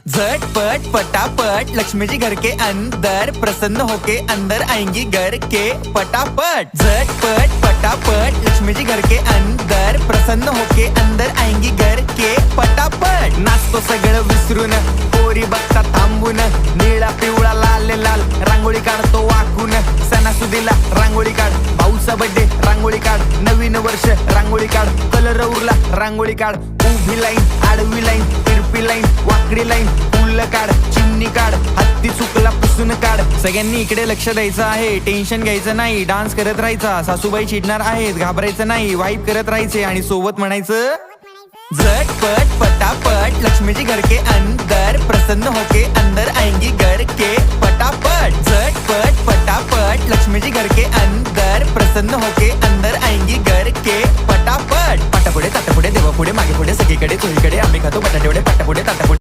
झटपट पटापट लक्ष्मी जी घर के अंदर प्रसन्न होके अंदर आएंगी घर के पटापट। झटपट पटापट लक्ष्मी जी घर के अंदर प्रसन्न होके अंदर आएंगी घर के पटापट। नाचतो सगळं विसरून पोरी बघता थांबून निळा पिवळा लाल लाल रांगोळी काढतो वाकून। सणासुदीला रांगोळी काढ, भाऊचा बर्थडे रांगोळी काढ, नवीन वर्ष रांगोळी काढ, कलर उरला रांगोळी काढ, उभी लाईन आडवी लाईन तिरपी लाईन वाकडी लाईन फुल काढ, चिमणी काढ, हत्ती चुकला पुसून काढ। सगळ्यांनी इकडे लक्ष द्यायचं आहे, टेन्शन घ्यायचं नाही, डान्स करत राहायचा। सासूबाई चिडणार आहेत, घाबरायचं नाही, वाईब करत राहायचे आणि सोबत म्हणायचं झटपट पटापट लक्ष्मी जी घर के अंदर प्रसन्न होके अंदर आएंगी घर के पटापट। झटपट पटापट लक्ष्मी जी घर के अंदर प्रसन्न होके अंदर आएंगी घर के पटापट। पाटापुढे ताटापुढे देवापुढे मागे पुढे सगळीकडे चोहीकडे आम्ही खातो बटाटेवडे पाटापुढे ताटापुढे।